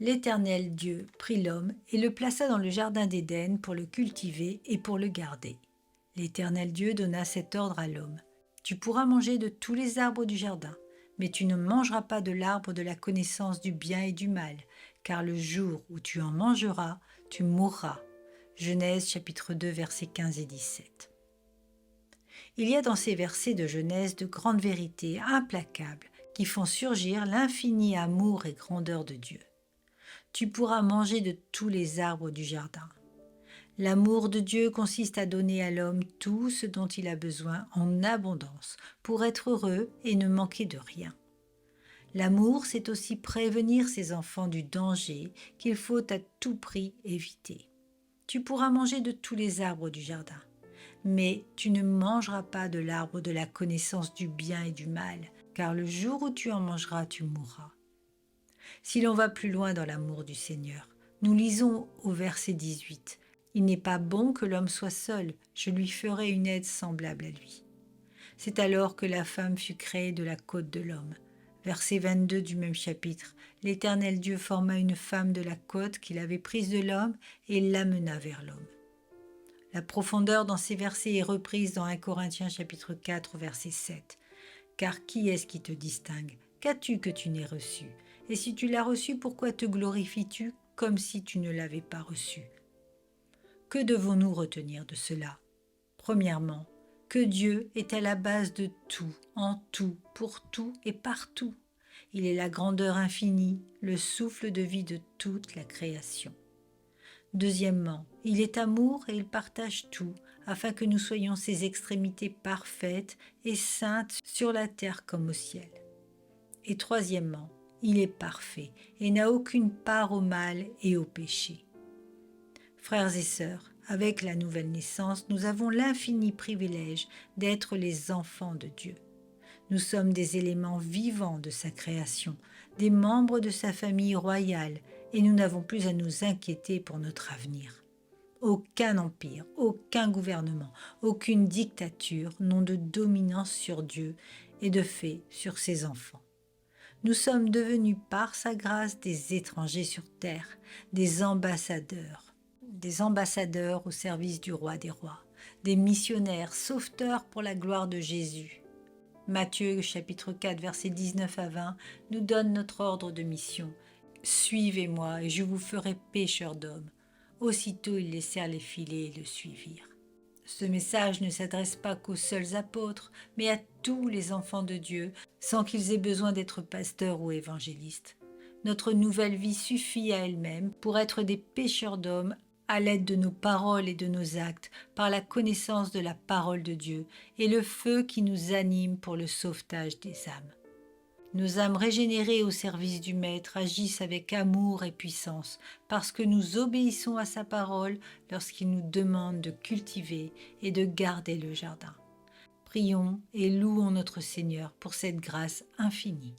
L'Éternel Dieu prit l'homme et le plaça dans le jardin d'Éden pour le cultiver et pour le garder. L'Éternel Dieu donna cet ordre à l'homme. Tu pourras manger de tous les arbres du jardin, mais tu ne mangeras pas de l'arbre de la connaissance du bien et du mal, car le jour où tu en mangeras, tu mourras. Genèse chapitre 2 versets 15 et 17. Il y a dans ces versets de Genèse de grandes vérités implacables qui font surgir l'infini amour et grandeur de Dieu. Tu pourras manger de tous les arbres du jardin. L'amour de Dieu consiste à donner à l'homme tout ce dont il a besoin en abondance pour être heureux et ne manquer de rien. L'amour, c'est aussi prévenir ses enfants du danger qu'il faut à tout prix éviter. Tu pourras manger de tous les arbres du jardin, mais tu ne mangeras pas de l'arbre de la connaissance du bien et du mal, car le jour où tu en mangeras, tu mourras. Si l'on va plus loin dans l'amour du Seigneur, nous lisons au verset 18 « Il n'est pas bon que l'homme soit seul, je lui ferai une aide semblable à lui. » C'est alors que la femme fut créée de la côte de l'homme. Verset 22 du même chapitre, l'Éternel Dieu forma une femme de la côte qu'il avait prise de l'homme et l'amena vers l'homme. La profondeur dans ces versets est reprise dans 1 Corinthiens chapitre 4 verset 7. Car qui est-ce qui te distingue? Qu'as-tu que tu n'aies reçu? Et si tu l'as reçu, pourquoi te glorifies-tu comme si tu ne l'avais pas reçu? Que devons-nous retenir de cela? Premièrement, que Dieu est à la base de tout, en tout, pour tout et partout. Il est la grandeur infinie, le souffle de vie de toute la création. Deuxièmement, il est amour et il partage tout, afin que nous soyons ses extrémités parfaites et saintes sur la terre comme au ciel. Et troisièmement, il est parfait et n'a aucune part au mal et au péché. Frères et sœurs, avec la nouvelle naissance, nous avons l'infini privilège d'être les enfants de Dieu. Nous sommes des éléments vivants de sa création, des membres de sa famille royale, et nous n'avons plus à nous inquiéter pour notre avenir. Aucun empire, aucun gouvernement, aucune dictature n'ont de dominance sur Dieu et de fait sur ses enfants. Nous sommes devenus par sa grâce des étrangers sur terre, des ambassadeurs au service du roi des rois, des missionnaires sauveteurs pour la gloire de Jésus. Matthieu chapitre 4 versets 19 à 20 nous donne notre ordre de mission. Suivez-moi et je vous ferai pécheurs d'hommes. Aussitôt ils laissèrent les filets et le suivirent. Ce message ne s'adresse pas qu'aux seuls apôtres, mais à tous les enfants de Dieu, sans qu'ils aient besoin d'être pasteurs ou évangélistes. Notre nouvelle vie suffit à elle-même pour être des pécheurs d'hommes à l'aide de nos paroles et de nos actes, par la connaissance de la parole de Dieu et le feu qui nous anime pour le sauvetage des âmes. Nos âmes régénérées au service du Maître agissent avec amour et puissance parce que nous obéissons à sa parole lorsqu'il nous demande de cultiver et de garder le jardin. Prions et louons notre Seigneur pour cette grâce infinie.